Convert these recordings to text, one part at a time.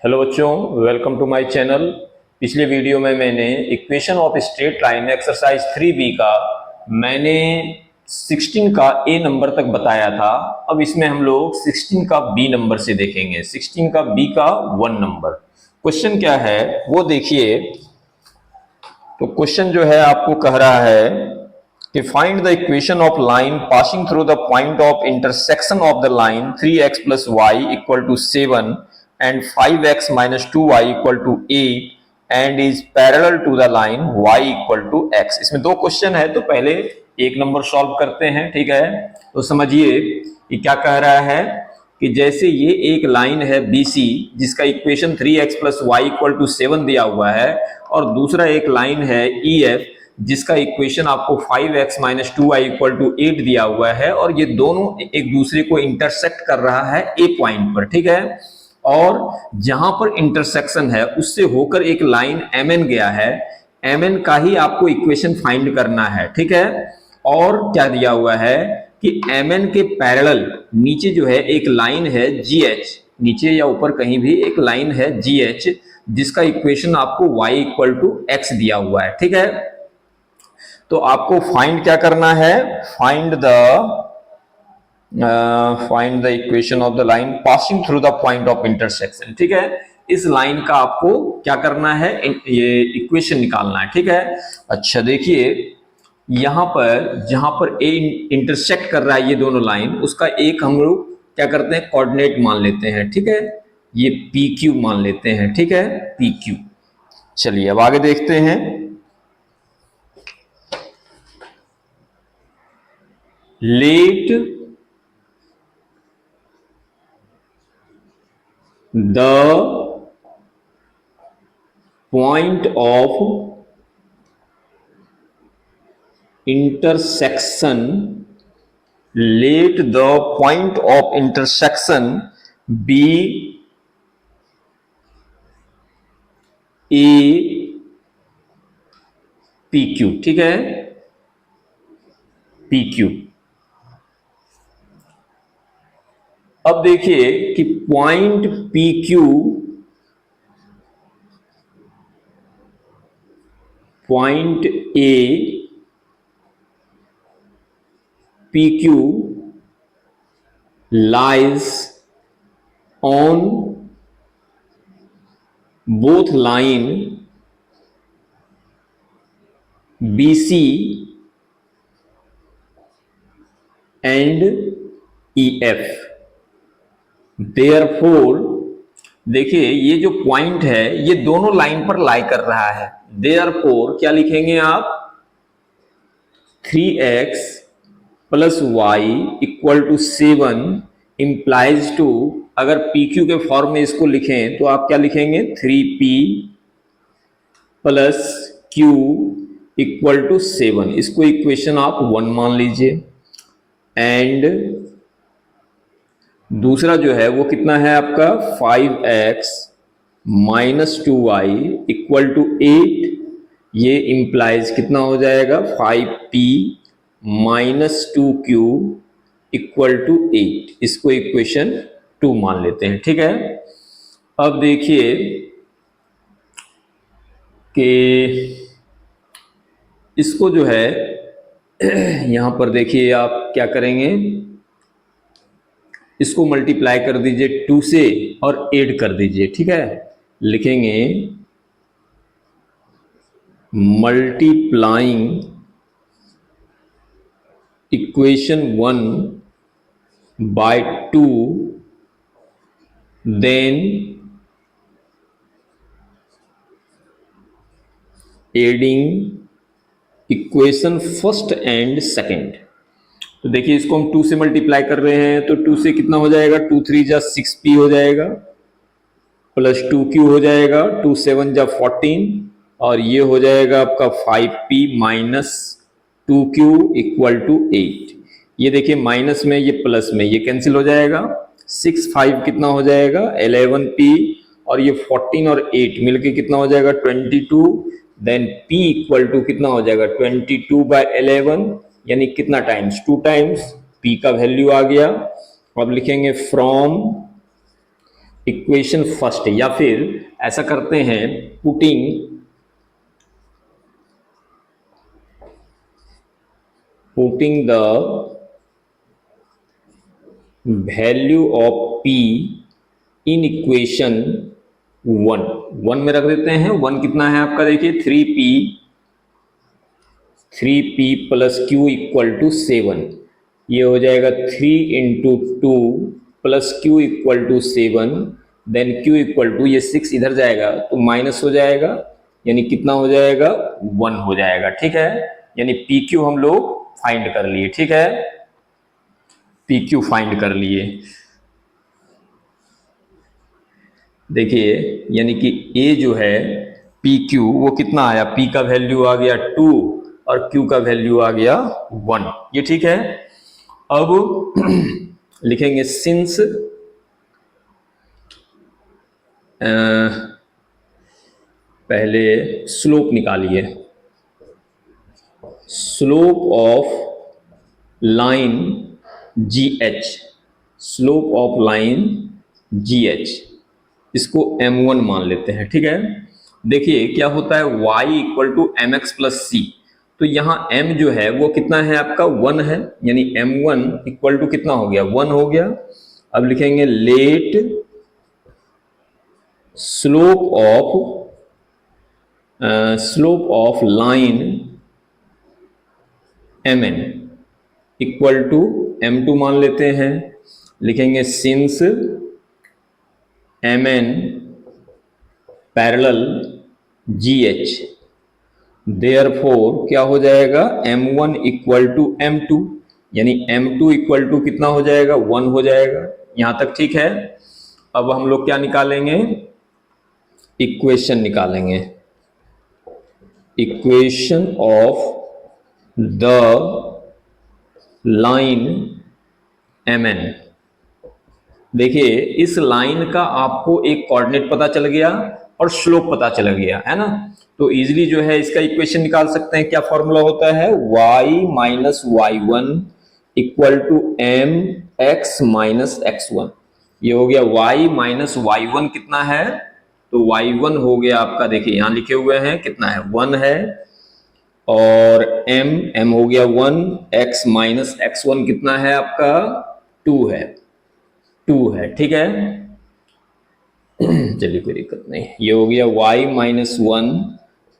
Hello बच्चों, welcome to my channel. पिछले video में मैंने equation of straight line exercise 3B का मैंने 16 का ए नंबर तक बताया था। अब इसमें हम लोग 16 का बी नंबर से देखेंगे। 16 का बी का 1 नंबर क्वेश्चन क्या है वो देखिए। तो क्वेश्चन जो है आपको कह रहा है कि find the equation of line passing through the point of intersection of the line 3x + y = 7 and 5x - 2y = 8 and is parallel to the line y = x। इसमें दो क्वेश्चन है, तो पहले एक नंबर सॉल्व करते हैं। ठीक है, तो समझिए कि क्या कह रहा है कि जैसे ये एक लाइन है BC जिसका इक्वेशन 3x + y = 7 दिया हुआ है, और दूसरा एक लाइन है EF जिसका इक्वेशन आपको 5x - 2y = 8 दिया हुआ है, और ये दोनों एक दूसरे को इंटरसेक्ट कर रहा है ए पॉइंट पर। ठीक है, और जहां पर इंटरसेक्शन है उससे होकर एक लाइन MN गया है, MN का ही आपको इक्वेशन फाइंड करना है। ठीक है, और क्या दिया हुआ है कि MN के पैरेलल नीचे जो है एक लाइन है GH, नीचे या ऊपर कहीं भी एक लाइन है GH जिसका इक्वेशन आपको y = x दिया हुआ है। ठीक है, तो आपको फाइंड क्या करना है, find the equation of the line passing through the point of intersection. ठीक है, इस लाइन का आपको क्या करना है, ये इक्वेशन निकालना है। ठीक है, अच्छा देखिए यहां पर जहां पर ए इंटरसेक्ट कर रहा है ये दोनों लाइन, उसका एक हम लोग क्या करते हैं, कोऑर्डिनेट मान लेते हैं। ठीक है, ये PQ मान लेते हैं। ठीक है, PQ। चलिए अब आगे देखते हैं। Let the point of intersection, let the point of intersection be a PQ। ठीक है, PQ। अब देखिए कि point PQ, point A PQ lies on both line BC and EF। Therefore देखिए ये जो पॉइंट है ये दोनों लाइन पर लाई कर रहा है। Therefore क्या लिखेंगे आप, 3x + y = 7 implies to, अगर PQ के फॉर्म में इसको लिखें तो आप क्या लिखेंगे, 3p + q = 7। इसको इक्वेशन आप 1 मान लीजिए। एंड दूसरा जो है वो कितना है आपका, 5x - 2y = 8। ये इंप्लाइज कितना हो जाएगा, 5p - 2q = 8। इसको इक्वेशन 2 मान लेते हैं। ठीक है, अब देखिए कि इसको जो है यहां पर देखिए आप क्या करेंगे, इसको मल्टीप्लाई कर दीजिए 2 से और ऐड कर दीजिए। ठीक है, लिखेंगे multiplying equation 1 by 2 then adding equation first and second. तो देखिए इसको हम 2 से मल्टीप्लाई कर रहे हैं, तो 2 से कितना हो जाएगा, 2 3 जा 6p हो जाएगा, प्लस 2q हो जाएगा, 2 7 जा 14, और ये हो जाएगा आपका 5p - 2q = 8। ये देखिए माइनस में, ये प्लस में, ये कैंसिल हो जाएगा। 6 5 कितना हो जाएगा, 11p, और ये 14 और 8 मिलके कितना हो जाएगा, 22। देन p = कितना हो जाएगा, 22/11, यानी कितना टाइम्स, 2 टाइम्स। p का वैल्यू आ गया। अब लिखेंगे फ्रॉम इक्वेशन फर्स्ट, या फिर ऐसा करते हैं, putting the value of P in equation 1 में रख देते हैं। 1 कितना है आपका, देखिए 3P plus Q equal to 7। ये हो जाएगा 3 into 2 plus Q equal to 7, then Q equal to, ये 6 इधर जाएगा तो माइनस हो जाएगा, यानी कितना हो जाएगा, 1 हो जाएगा। ठीक है, यानी PQ हम लोग फाइंड कर लिए। ठीक है, PQ फाइंड कर लिए। देखिए यानी कि A जो है PQ वो कितना आया, P का वैल्यू आ गया 2 और Q का वैल्यू आ गया 1। ये ठीक है। अब लिखेंगे सिंस पहले स्लोप निकालिए, slope of line GH, slope of line GH, इसको M1 मान लेते हैं। ठीक है, देखिए क्या होता है, y equal to mx plus C, तो यहाँ m जो है वो कितना है आपका, 1 है, यानी M1 इक्वल टू कितना हो गया, 1 हो गया। अब लिखेंगे let slope of line mn equal to M2 मान लेते हैं। लिखेंगे since mn parallel GH, therefore क्या हो जाएगा, M1 इक्वल टू M2, यानी M2 इक्वल टू कितना हो जाएगा, 1 हो जाएगा। यहां तक ठीक है। अब हम लोग क्या निकालेंगे, इक्वेशन निकालेंगे, equation of the line MN। देखिए इस लाइन का आपको एक कोऑर्डिनेट पता चल गया और स्लोप पता चल गया है ना, तो इजीली जो है इसका इक्वेशन निकाल सकते हैं। क्या फॉर्मूला होता है, y minus y1 equal to mx minus x1। ये हो गया y माइनस y1 कितना है, तो y1 हो गया आपका, देखिए यहां लिखे हुए हैं कितना है, 1 है, और m हो गया 1, x माइनस x1 कितना है आपका, 2 है, 2 है। ठीक है, चलिए कोई दिक्कत नहीं। ये हो गया y माइनस 1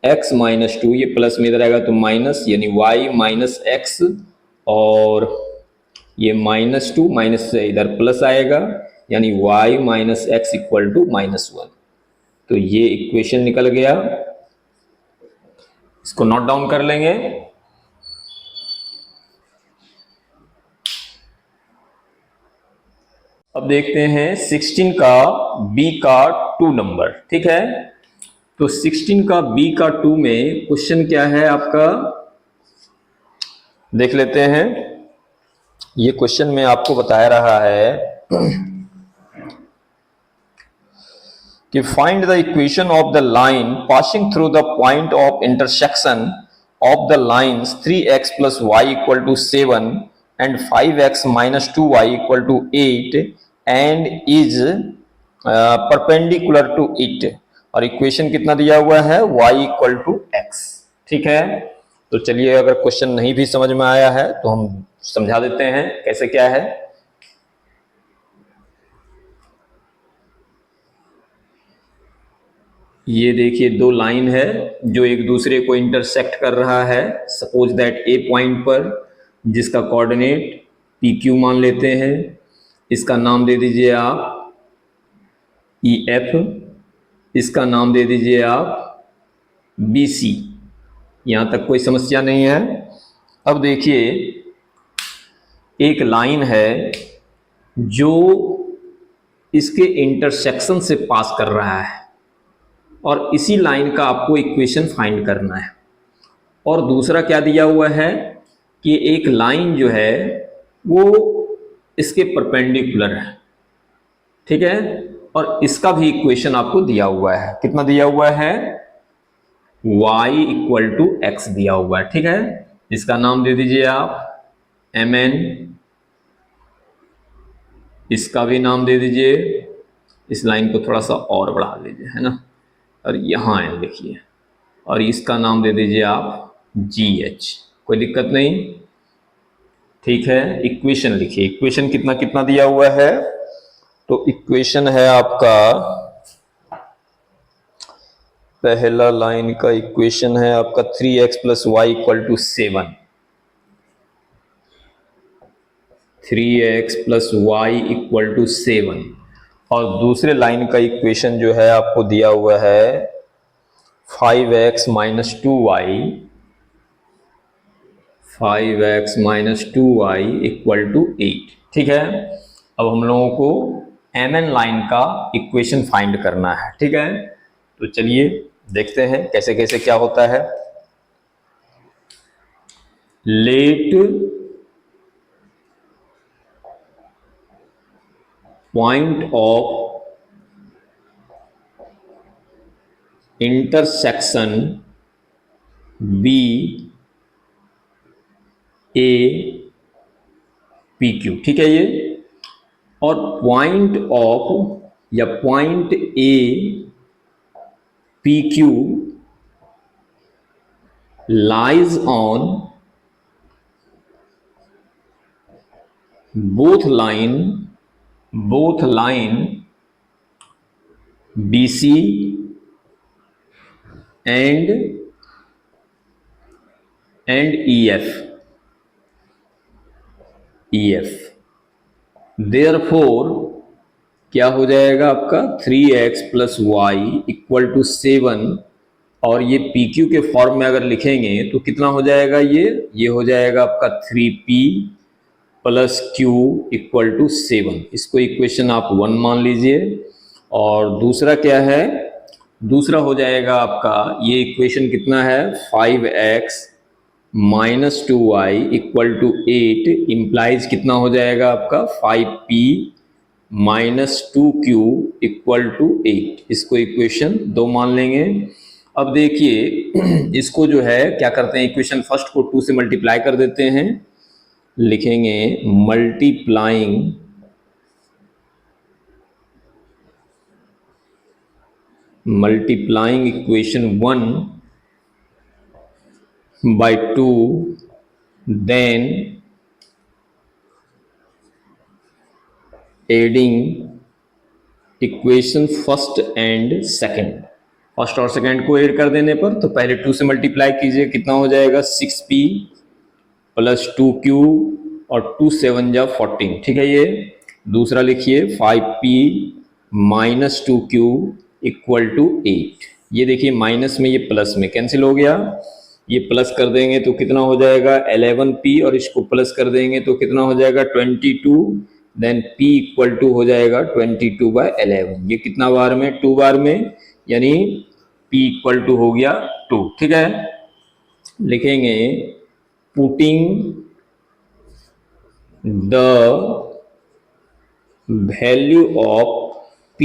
x माइनस 2, ये प्लस में इधर आएगा तो माइनस, यानी y माइनस x, और ये माइनस 2 माइनस से इधर प्लस आएगा, यानी y minus x equal to minus 1। तो ये इक्वेशन निकल गया, इसको नोट डाउन कर लेंगे। अब देखते हैं 16 का B का 2 नंबर। ठीक है, तो 16 का B का 2 में क्वेश्चन क्या है आपका, देख लेते हैं। ये क्वेश्चन में आपको बताया रहा है कि find the equation of the line passing through the point of intersection of the lines 3x plus y equal to 7 and 5x minus 2y equal to 8 and is perpendicular to it. और equation कितना दिया हुआ है, y equal to x। ठीक है, तो चलिए अगर क्वेश्चन नहीं भी समझ में आया है तो हम समझा देते हैं कैसे क्या है। ये देखिए दो लाइन है जो एक दूसरे को इंटरसेक्ट कर रहा है, सपोज दैट ए पॉइंट पर, जिसका कोऑर्डिनेट PQ मान लेते हैं। इसका नाम दे दीजिए आप EF, इसका नाम दे दीजिए आप BC। यहां तक कोई समस्या नहीं है। अब देखिए एक लाइन है जो इसके इंटरसेक्शन से पास कर रहा है, और इसी लाइन का आपको इक्वेशन फाइंड करना है। और दूसरा क्या दिया हुआ है कि एक लाइन जो है वो इसके परपेंडिकुलर है। ठीक है, और इसका भी इक्वेशन आपको दिया हुआ है, कितना दिया हुआ है, y इक्वल टू x दिया हुआ है। ठीक है, इसका नाम दे दीजिए आप MN, इसका भी नाम दे दीजिए इस लाइन को थोड़ा सा और बढ़ा लीजिए, है ना, और यहाँ एन लिखिए, और इसका नाम दे दीजिए आप जी एच, कोई दिक्कत नहीं, ठीक है। इक्वेशन लिखिए, इक्वेशन कितना कितना दिया हुआ है, तो इक्वेशन है आपका, पहला लाइन का इक्वेशन है आपका 3x plus y equal to 7, 3x plus y equal to 7, और दूसरे लाइन का इक्वेशन जो है आपको दिया हुआ है 5x minus 2y, 5x minus 2y equal to 8, ठीक है। अब हम लोगों को mn लाइन का इक्वेशन फाइंड करना है, ठीक है। तो चलिए देखते हैं कैसे कैसे क्या होता है। Let point of intersection be A P Q, ठीक है ये, और पॉइंट ऑफ या point A P Q lies on both line BC and EF, therefore क्या हो जाएगा आपका 3x plus y equal to 7, और ये PQ के फॉर्म में अगर लिखेंगे तो कितना हो जाएगा, ये हो जाएगा आपका 3P plus Q equal to 7, इसको इक्वेशन आप 1 मान लीजिए। और दूसरा क्या है, दूसरा हो जाएगा आपका, ये इक्वेशन कितना है 5x minus 2y equal to 8, implies कितना हो जाएगा आपका 5p minus 2q equal to 8, इसको इक्वेशन 2 मान लेंगे। अब देखिए इसको जो है क्या करते हैं, इक्वेशन फर्स्ट को 2 से मल्टीप्लाई कर देते हैं, लिखेंगे multiplying equation 1 by 2, then adding equation first and second, first और सेकंड को ऐड कर देने पर, तो पहले 2 से मल्टीप्लाई कीजिए, कितना हो जाएगा 6p प्लस 2q, और 2 7 जा 14, ठीक है। ये दूसरा लिखिए 5p minus 2q equal to 8, ये देखिए माइनस में ये प्लस में कैंसिल हो गया, ये प्लस कर देंगे तो कितना हो जाएगा 11p, और इसको प्लस कर देंगे तो कितना हो जाएगा 22, देन p इक्वल टू हो जाएगा 22/11, ये कितना बार में 2 बार में, यानी p इक्वल टू हो गया 2, ठीक है। लिखेंगे putting the value of p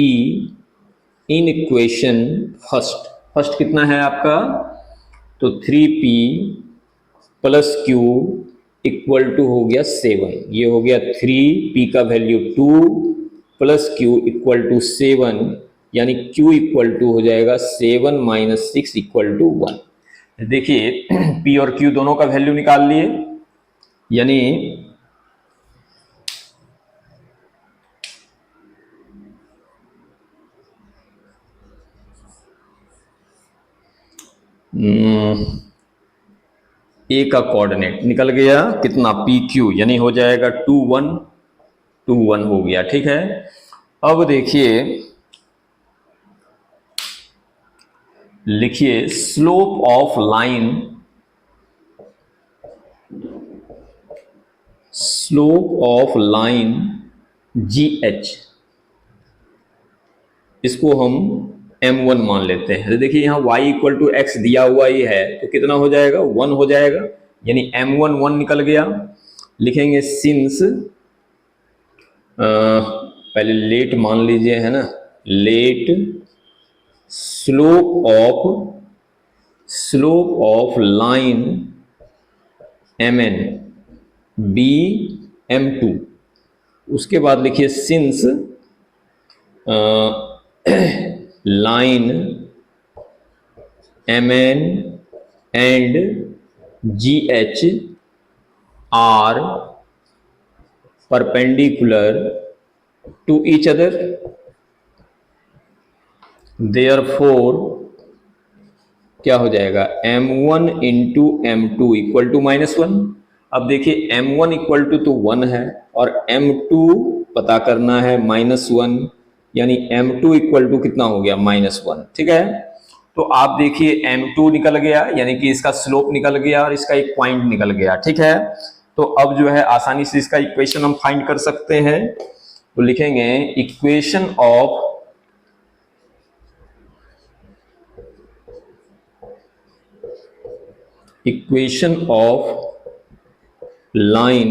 in equation first कितना है आपका, तो 3p plus q equal to हो गया 7, ये हो गया 3p का value 2 plus q equal to 7, यानी q इक्वल टू हो जाएगा 7 माइनस 6 इक्वल टू 1। देखिए p और q दोनों का वैल्यू निकाल लिए, यानी ए का कोऑर्डिनेट निकल गया कितना PQ, यानी हो जाएगा 2 1 2 1 हो गया, ठीक है। अब देखिए लिखिए स्लोप ऑफ लाइन GH, इसको हम M1 मान लेते हैं। तो देखिए यहाँ y इक्वल टू एक्स दिया हुआ ही है, तो कितना हो जाएगा 1 हो जाएगा, यानी M1 1 निकल गया। लिखेंगे सिंस, पहले लेट मान लीजिए, है ना, let slope of line MN be M2, उसके बाद लिखिए since line MN and GH are perpendicular to each other, therefore क्या हो जाएगा, M1 into M2 equal to -1। अब देखिए M1 इक्वल टू तो 1 है और M2 पता करना है -1, यानी M2 इक्वल टू कितना हो गया, -1। ठीक है, तो आप देखिए M2 निकल गया, यानी कि इसका स्लोप निकल गया और इसका एक पॉइंट निकल गया। ठीक है, तो अब जो है आसानी से इसका इक्वेशन हम फाइंड कर सकते हैं। तो लिखेंगे equation of line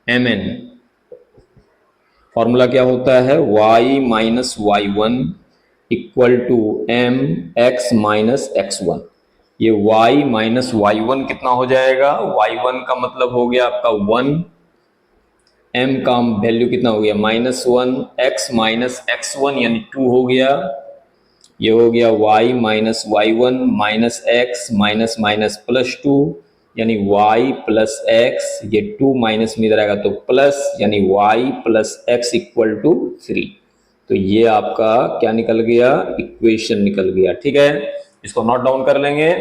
MN, formula क्या होता है, y minus y1 equal to m x minus x1। ये y माइनस y1 कितना हो जाएगा, y1 का मतलब हो गया आपका 1, m का वैल्यू कितना हो गया -1, x माइनस x1 यानी 2 हो गया। ये हो गया y minus y1 minus x minus minus plus 2 यानी y प्लस x, ये 2 माइनस में इधर आएगा तो प्लस, यानी y plus x equal to 3। तो ये आपका क्या निकल गया, इक्वेशन निकल गया। ठीक है, इसको नोट डाउन कर लेंगे।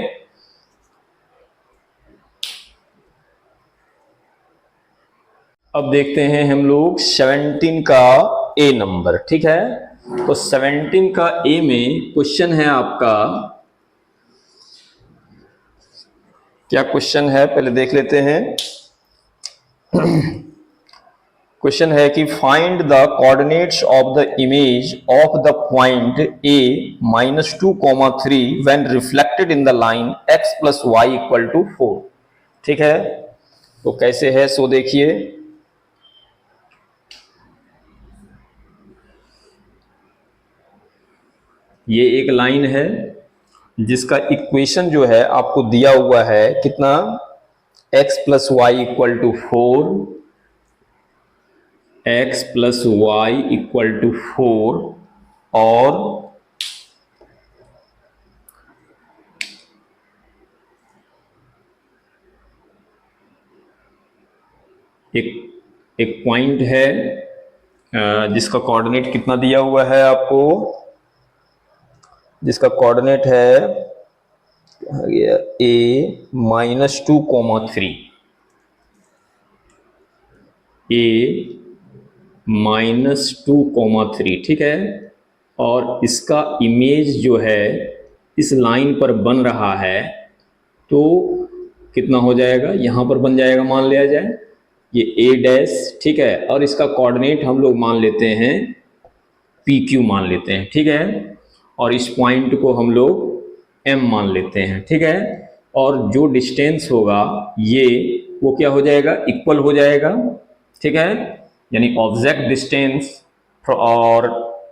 अब देखते हैं हम लोग 17 का ए नंबर। ठीक है, तो 17 का ए में क्वेश्चन है आपका, क्या क्वेश्चन है पहले देख लेते हैं। क्वेश्चन है कि find the coordinates of the image of the point A -2,3 when reflected in the line x plus y equal to 4। ठीक है, तो कैसे है सो देखिए, ये एक लाइन है जिसका इक्वेशन जो है आपको दिया हुआ है कितना, x plus y equal to 4, x plus y equal to 4 और एक पॉइंट है जिसका कोऑर्डिनेट कितना दिया हुआ है आपको, जिसका कोऑर्डिनेट है a -2,3, a -2,3। ठीक है, और इसका इमेज जो है इस लाइन पर बन रहा है, तो कितना हो जाएगा, यहां पर बन जाएगा, मान लिया जाए ये a डैश। ठीक है, और इसका कोऑर्डिनेट हम लोग मान लेते हैं PQ मान लेते हैं। ठीक है, और इस पॉइंट को हम लोग M मान लेते हैं। ठीक है, और जो डिस्टेंस होगा ये वो क्या हो जाएगा, इक्वल हो जाएगा। ठीक है, यानी ऑब्जेक्ट डिस्टेंस और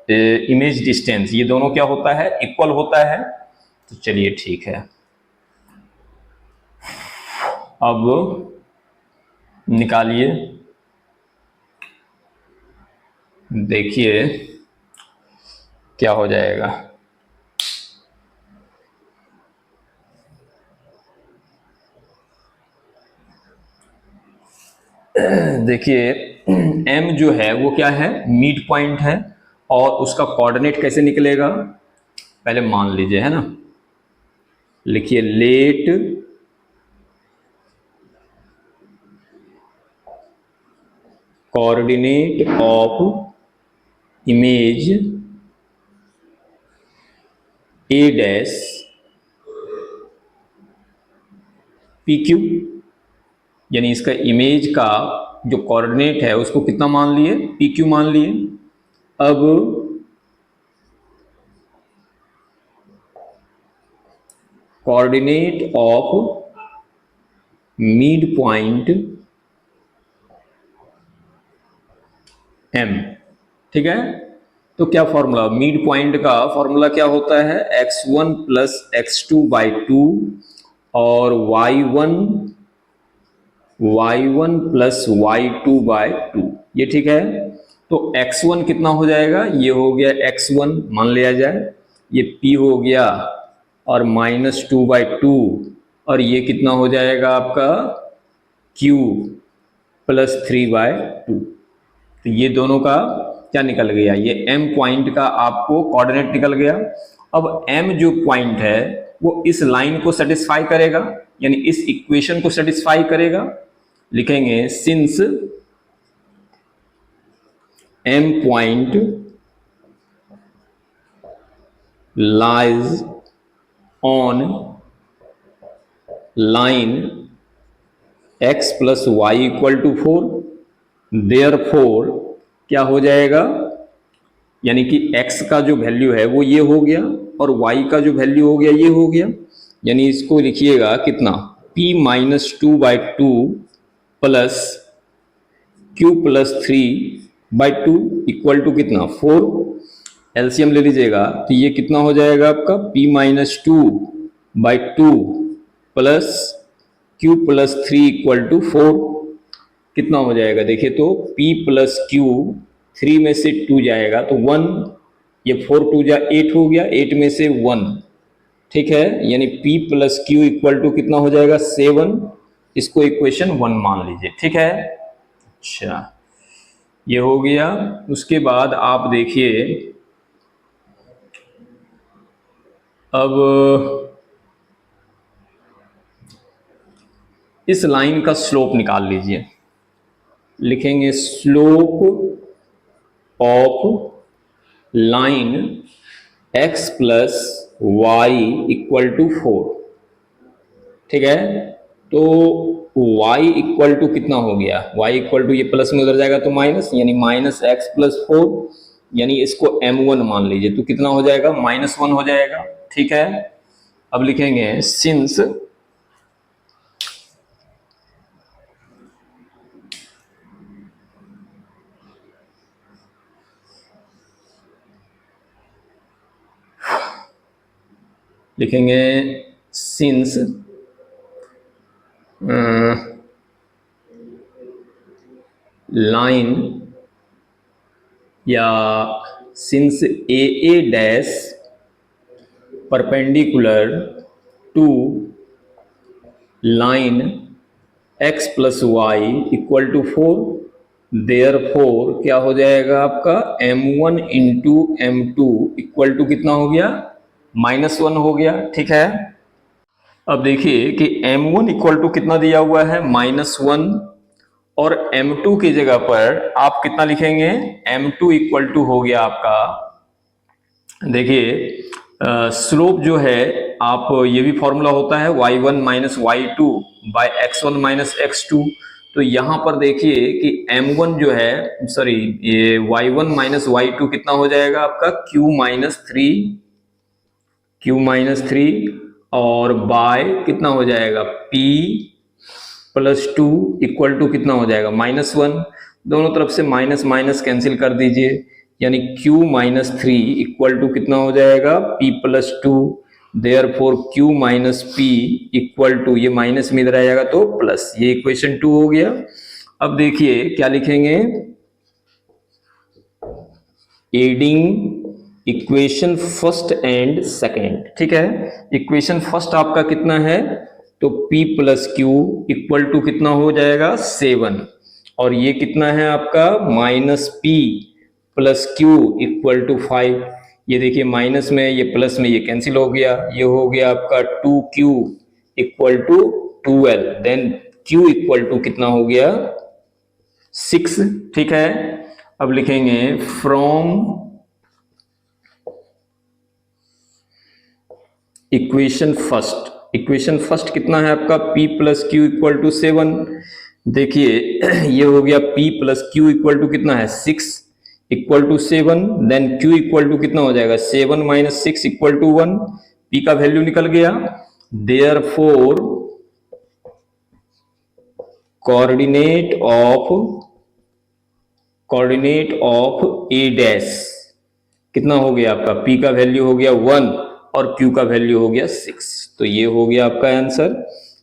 इमेज डिस्टेंस ये दोनों क्या होता है, इक्वल होता है। तो चलिए ठीक है, अब निकालिए, देखिए क्या हो जाएगा। देखिए M जो है वो क्या है, मिड पॉइंट है, और उसका कोऑर्डिनेट कैसे निकलेगा, पहले मान लीजिए, है ना, लिखिए let coordinate of image A dash PQ, यानी इसका इमेज का जो कोऑर्डिनेट है उसको कितना मान लिए, PQ मान लिए। अब coordinate of mid point M। ठीक है, तो क्या फॉर्मूला, मिड पॉइंट का फॉर्मूला क्या होता है, x1 प्लस x2 बाई 2 और y1 प्लस y2 बाई 2। ये ठीक है, तो x1 कितना हो जाएगा, ये हो गया x1 मान लिया जाए, ये p हो गया और -2/2, और ये कितना हो जाएगा आपका q +3/2। तो ये दोनों का क्या निकल गया, ये m पॉइंट का आपको कोऑर्डिनेट निकल गया। अब m जो पॉइंट है वो इस लाइन को सेटिस्फाई करेगा, यानी इस इक्वेशन को सेटिस्फाई करेगा। लिखेंगे since m point lies on line x + y = 4, therefore क्या हो जाएगा, यानी कि x का जो वैल्यू है वो ये हो गया और y का जो वैल्यू हो गया ये हो गया, यानी इसको लिखिएगा कितना, p - 2/2 plus q +3/2 equal to कितना 4। एलसीएम ले लीजिएगा तो ये कितना हो जाएगा आपका p - 2/2 प्लस q +3 = 4। कितना हो जाएगा देखिए, तो p + q 3 में से 2 जाएगा तो 1, ये 4 2 जा 8 हो गया, 8 में से 1, ठीक है, यानी p + q = कितना हो जाएगा 7। इसको इक्वेशन 1 मान लीजिए, ठीक है। अच्छा, ये हो गया। उसके बाद आप देखिए, अब इस लाइन का स्लोप निकाल लीजिए। लिखेंगे slope of line x + y = 4, ठीक है। तो y = कितना हो गया, y = ये प्लस में उधर जाएगा तो माइनस, यानी -x + 4, यानी इसको m1 मान लीजिए, तो कितना हो जाएगा -1 हो जाएगा, ठीक है। अब लिखेंगे सिंस लिखेंगे सिंस लाइन या since AA dash perpendicular to line x + y = 4, therefore क्या हो जाएगा आपका m1 × m2 = कितना हो गया -1 हो गया, ठीक है। अब देखिए कि m1 = कितना दिया हुआ है -1, और m2 की जगह पर आप कितना लिखेंगे, m2 = हो गया आपका, देखिए स्लोप जो है, आप ये भी फॉर्मूला होता है y1 - y2 / x1 - x2। तो यहाँ पर देखिए कि m1 जो है, सॉरी, ये y1 - y2 कितना हो जाएगा आपका q - 3 और बाय कितना हो जाएगा p + 2 = कितना हो जाएगा -1। दोनों तरफ से माइनस माइनस कैंसिल कर दीजिए, यानी q - 3 = कितना हो जाएगा p + 2, देयरफॉर q - p = ये माइनस में इधर आ जाएगा तो प्लस, ये इक्वेशन 2 हो गया। अब देखिए क्या लिखेंगे, adding equation first and second, ठीक है। इक्वेशन फर्स्ट आपका कितना है, तो p + q = कितना हो जाएगा 7, और ये कितना है आपका -p + q = 5। ये देखिए माइनस में, ये प्लस में, ये कैंसिल हो गया, ये हो गया आपका 2q = 12, देन q = कितना हो गया 6, ठीक है। अब लिखेंगे फ्रॉम इक्वेशन फर्स्ट कितना है आपका p + q = 7। देखिए ये हो गया p + q = कितना है 6 = 7, देन q = कितना हो जाएगा 7 - 6 = 1, p का वैल्यू निकल गया। Therefore coordinate of a dash कितना हो गया आपका, p का वैल्यू हो गया 1 और q का वैल्यू हो गया 6, तो ये हो गया आपका आंसर।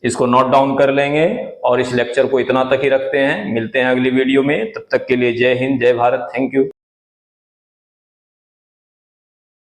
इसको नोट डाउन कर लेंगे और इस लेक्चर को इतना तक ही रखते हैं। मिलते हैं अगली वीडियो में, तब तक के लिए जय हिंद, जय भारत, थैंक यू।